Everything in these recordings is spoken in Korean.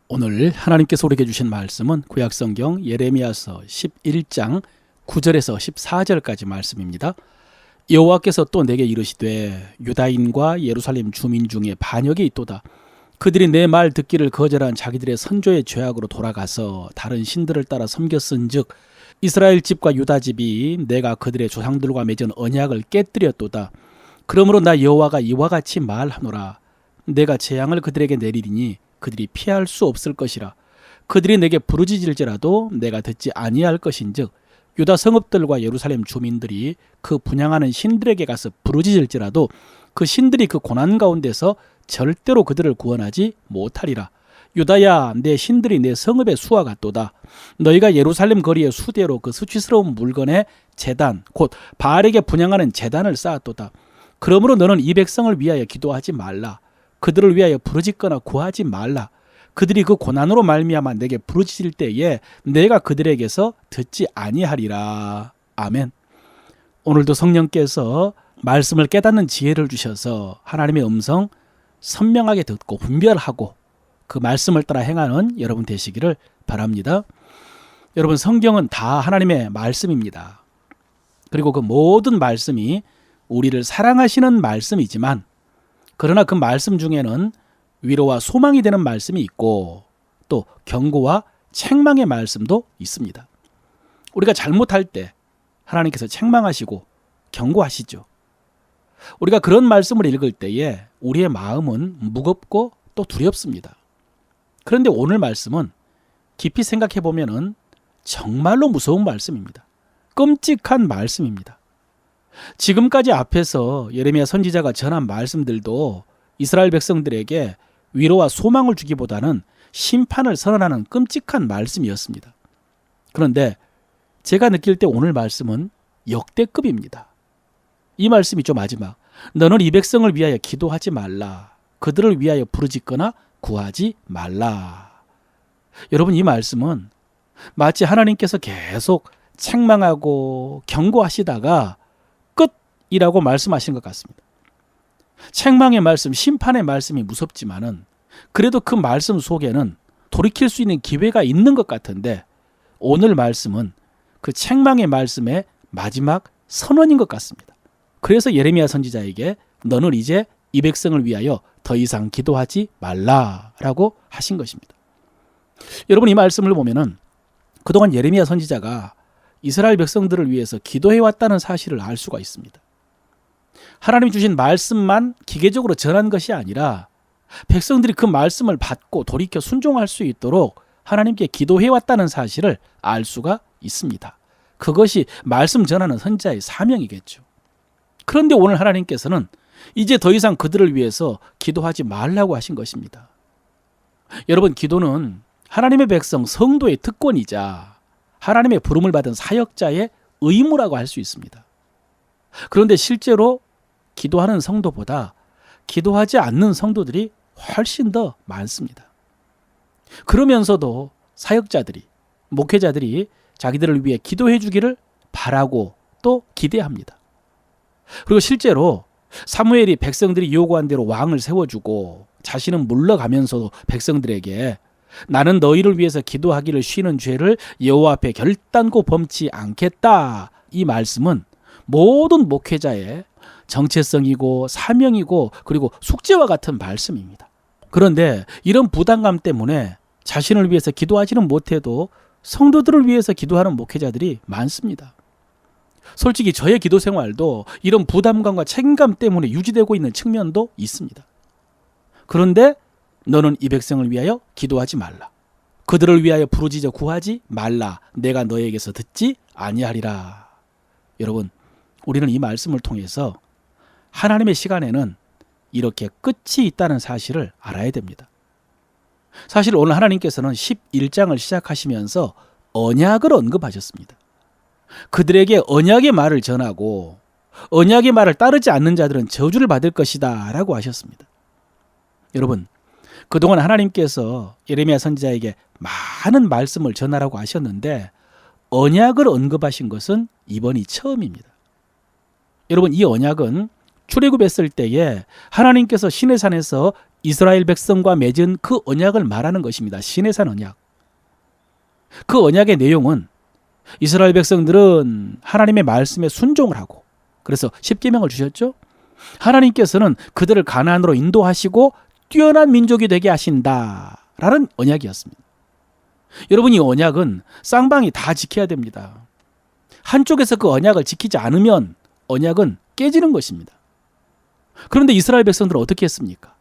오늘 하나님께서 우리에게 주신 말씀은 구약성경 예레미야서 11장 9절에서 14절까지 말씀입니다. 여호와께서 또 내게 이르시되 유다인과 예루살렘 주민 중에 반역이 있도다. 그들이 내 말 듣기를 거절한 자기들의 선조의 죄악으로 돌아가서 다른 신들을 따라 섬겼은즉 이스라엘 집과 유다 집이 내가 그들의 조상들과 맺은 언약을 깨뜨렸도다. 그러므로 나 여호와가 이와 같이 말하노라. 내가 재앙을 그들에게 내리리니 그들이 피할 수 없을 것이라. 그들이 내게 부르짖을지라도 내가 듣지 아니할 것인즉 유다 성읍들과 예루살렘 주민들이 그 분향하는 신들에게 가서 부르짖을지라도 그 신들이 그 고난 가운데서 절대로 그들을 구원하지 못하리라. 유다야, 내 신들이 내 성읍의 수와 같도다. 너희가 예루살렘 거리의 수대로 그 수치스러운 물건의 제단 곧 바알에게 분향하는 제단을 쌓았도다. 그러므로 너는 이 백성을 위하여 기도하지 말라. 그들을 위하여 부르짖거나 구하지 말라. 그들이 그 고난으로 말미암아 내게 부르짖을 때에 내가 그들에게서 듣지 아니하리라. 아멘. 오늘도 성령께서 말씀을 깨닫는 지혜를 주셔서 하나님의 음성 선명하게 듣고 분별하고 그 말씀을 따라 행하는 여러분 되시기를 바랍니다. 여러분, 성경은 다 하나님의 말씀입니다. 그리고 그 모든 말씀이 우리를 사랑하시는 말씀이지만 그러나 그 말씀 중에는 위로와 소망이 되는 말씀이 있고 또 경고와 책망의 말씀도 있습니다. 우리가 잘못할 때 하나님께서 책망하시고 경고하시죠. 우리가 그런 말씀을 읽을 때에 우리의 마음은 무겁고 또 두렵습니다. 그런데 오늘 말씀은 깊이 생각해 보면은 정말로 무서운 말씀입니다. 끔찍한 말씀입니다. 지금까지 앞에서 예레미야 선지자가 전한 말씀들도 이스라엘 백성들에게 위로와 소망을 주기보다는 심판을 선언하는 끔찍한 말씀이었습니다. 그런데 제가 느낄 때 오늘 말씀은 역대급입니다. 이 말씀이죠. 마지막. 너는 이 백성을 위하여 기도하지 말라. 그들을 위하여 부르짖거나 구하지 말라. 여러분, 이 말씀은 마치 하나님께서 계속 책망하고 경고하시다가 끝이라고 말씀하신 것 같습니다. 책망의 말씀, 심판의 말씀이 무섭지만은 그래도 그 말씀 속에는 돌이킬 수 있는 기회가 있는 것 같은데 오늘 말씀은 그 책망의 말씀의 마지막 선언인 것 같습니다. 그래서 예레미야 선지자에게 너는 이제 이 백성을 위하여 더 이상 기도하지 말라라고 하신 것입니다. 여러분, 이 말씀을 보면은 그동안 예레미야 선지자가 이스라엘 백성들을 위해서 기도해왔다는 사실을 알 수가 있습니다. 하나님이 주신 말씀만 기계적으로 전한 것이 아니라 백성들이 그 말씀을 받고 돌이켜 순종할 수 있도록 하나님께 기도해왔다는 사실을 알 수가 있습니다. 그것이 말씀 전하는 선지자의 사명이겠죠. 그런데 오늘 하나님께서는 이제 더 이상 그들을 위해서 기도하지 말라고 하신 것입니다. 여러분, 기도는 하나님의 백성 성도의 특권이자 하나님의 부름을 받은 사역자의 의무라고 할 수 있습니다. 그런데 실제로 기도하는 성도보다 기도하지 않는 성도들이 훨씬 더 많습니다. 그러면서도 사역자들이, 목회자들이 자기들을 위해 기도해 주기를 바라고 또 기대합니다. 그리고 실제로 사무엘이 백성들이 요구한 대로 왕을 세워주고 자신은 물러가면서도 백성들에게 나는 너희를 위해서 기도하기를 쉬는 죄를 여호와 앞에 결단코 범치 않겠다. 이 말씀은 모든 목회자의 정체성이고 사명이고 그리고 숙제와 같은 말씀입니다. 그런데 이런 부담감 때문에 자신을 위해서 기도하지는 못해도 성도들을 위해서 기도하는 목회자들이 많습니다. 솔직히 저의 기도 생활도 이런 부담감과 책임감 때문에 유지되고 있는 측면도 있습니다. 그런데 너는 이 백성을 위하여 기도하지 말라. 그들을 위하여 부르짖어 구하지 말라. 내가 너에게서 듣지 아니하리라. 여러분, 우리는 이 말씀을 통해서 하나님의 시간에는 이렇게 끝이 있다는 사실을 알아야 됩니다. 사실 오늘 하나님께서는 11장을 시작하시면서 언약을 언급하셨습니다. 그들에게 언약의 말을 전하고 언약의 말을 따르지 않는 자들은 저주를 받을 것이다 라고 하셨습니다. 여러분, 그동안 하나님께서 예레미야 선지자에게 많은 말씀을 전하라고 하셨는데 언약을 언급하신 것은 이번이 처음입니다. 여러분, 이 언약은 출애굽했을 때에 하나님께서 시내산에서 이스라엘 백성과 맺은 그 언약을 말하는 것입니다. 시내산 언약. 그 언약의 내용은 이스라엘 백성들은 하나님의 말씀에 순종을 하고, 그래서 십계명을 주셨죠. 하나님께서는 그들을 가나안으로 인도하시고 뛰어난 민족이 되게 하신다라는 언약이었습니다. 여러분, 이 언약은 쌍방이 다 지켜야 됩니다. 한쪽에서 그 언약을 지키지 않으면 언약은 깨지는 것입니다. 그런데 이스라엘 백성들은 어떻게 했습니까?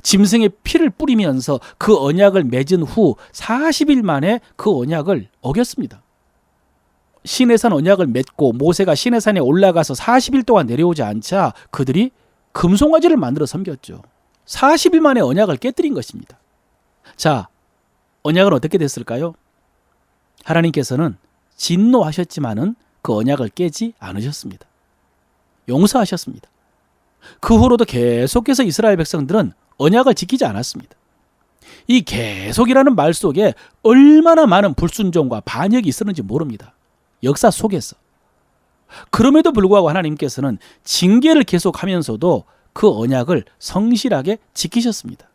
짐승의 피를 뿌리면서 그 언약을 맺은 후 40일 만에 그 언약을 어겼습니다. 시내산 언약을 맺고 모세가 시내산에 올라가서 40일 동안 내려오지 않자 그들이 금송아지를 만들어 섬겼죠. 40일 만에 언약을 깨뜨린 것입니다. 자, 언약은 어떻게 됐을까요? 하나님께서는 진노하셨지만은 그 언약을 깨지 않으셨습니다. 용서하셨습니다. 그 후로도 계속해서 이스라엘 백성들은 언약을 지키지 않았습니다. 이 계속이라는 말 속에 얼마나 많은 불순종과 반역이 있었는지 모릅니다. 역사 속에서. 그럼에도 불구하고 하나님께서는 징계를 계속하면서도 그 언약을 성실하게 지키셨습니다.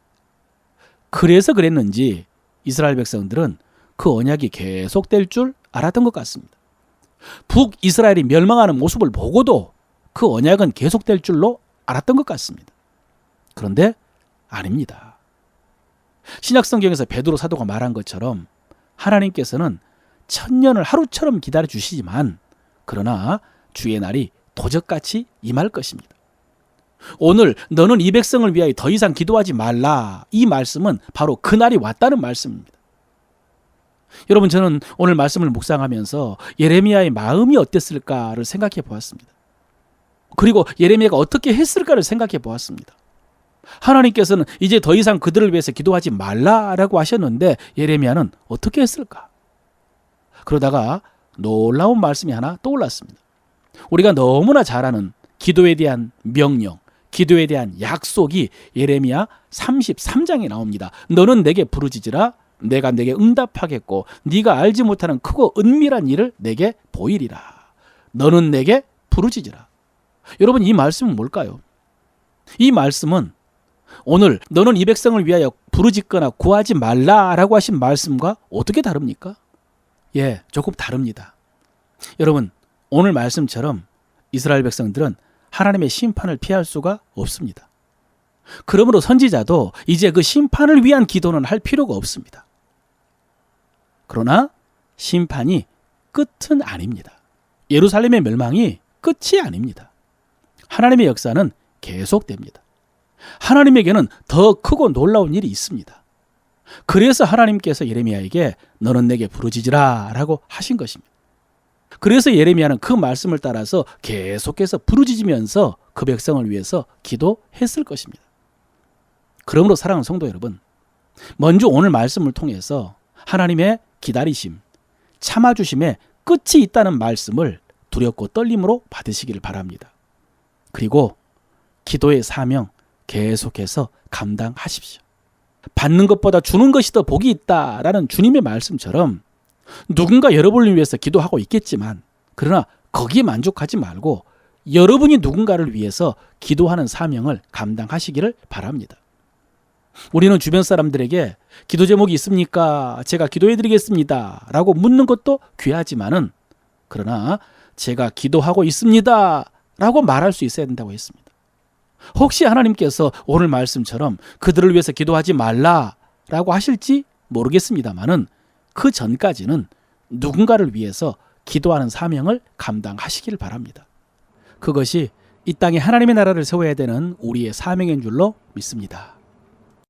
그래서 그랬는지 이스라엘 백성들은 그 언약이 계속될 줄 알았던 것 같습니다. 북이스라엘이 멸망하는 모습을 보고도 그 언약은 계속될 줄로 알았던 것 같습니다. 그런데 아닙니다. 신약성경에서 베드로 사도가 말한 것처럼 하나님께서는 천년을 하루처럼 기다려 주시지만 그러나 주의 날이 도적같이 임할 것입니다. 오늘 너는 이 백성을 위하여 더 이상 기도하지 말라, 이 말씀은 바로 그 날이 왔다는 말씀입니다. 여러분, 저는 오늘 말씀을 묵상하면서 예레미야의 마음이 어땠을까를 생각해 보았습니다. 그리고 예레미야가 어떻게 했을까를 생각해 보았습니다. 하나님께서는 이제 더 이상 그들을 위해서 기도하지 말라라고 하셨는데 예레미야는 어떻게 했을까? 그러다가 놀라운 말씀이 하나 떠올랐습니다. 우리가 너무나 잘 아는 기도에 대한 명령, 기도에 대한 약속이 예레미야 33장에 나옵니다. 너는 내게 부르짖으라, 내가 내게 응답하겠고 네가 알지 못하는 크고 은밀한 일을 내게 보이리라. 너는 내게 부르짖으라. 여러분, 이 말씀은 뭘까요? 이 말씀은 오늘 너는 이 백성을 위하여 부르짖거나 구하지 말라라고 하신 말씀과 어떻게 다릅니까? 예, 조금 다릅니다. 여러분, 오늘 말씀처럼 이스라엘 백성들은 하나님의 심판을 피할 수가 없습니다. 그러므로 선지자도 이제 그 심판을 위한 기도는 할 필요가 없습니다. 그러나 심판이 끝은 아닙니다. 예루살렘의 멸망이 끝이 아닙니다. 하나님의 역사는 계속됩니다. 하나님에게는 더 크고 놀라운 일이 있습니다. 그래서 하나님께서 예레미야에게 너는 내게 부르짖으라 라고 하신 것입니다. 그래서 예레미야는 그 말씀을 따라서 계속해서 부르짖으면서 그 백성을 위해서 기도했을 것입니다. 그러므로 사랑하는 성도 여러분, 먼저 오늘 말씀을 통해서 하나님의 기다리심, 참아주심에 끝이 있다는 말씀을 두렵고 떨림으로 받으시기를 바랍니다. 그리고 기도의 사명 계속해서 감당하십시오. 받는 것보다 주는 것이 더 복이 있다라는 주님의 말씀처럼 누군가 여러분을 위해서 기도하고 있겠지만 그러나 거기에 만족하지 말고 여러분이 누군가를 위해서 기도하는 사명을 감당하시기를 바랍니다. 우리는 주변 사람들에게 기도 제목이 있습니까? 제가 기도해드리겠습니다 라고 묻는 것도 귀하지만은 그러나 제가 기도하고 있습니다 라고 말할 수 있어야 된다고 했습니다. 혹시 하나님께서 오늘 말씀처럼 그들을 위해서 기도하지 말라라고 하실지 모르겠습니다만은 그 전까지는 누군가를 위해서 기도하는 사명을 감당하시기를 바랍니다. 그것이 이 땅에 하나님의 나라를 세워야 되는 우리의 사명인 줄로 믿습니다.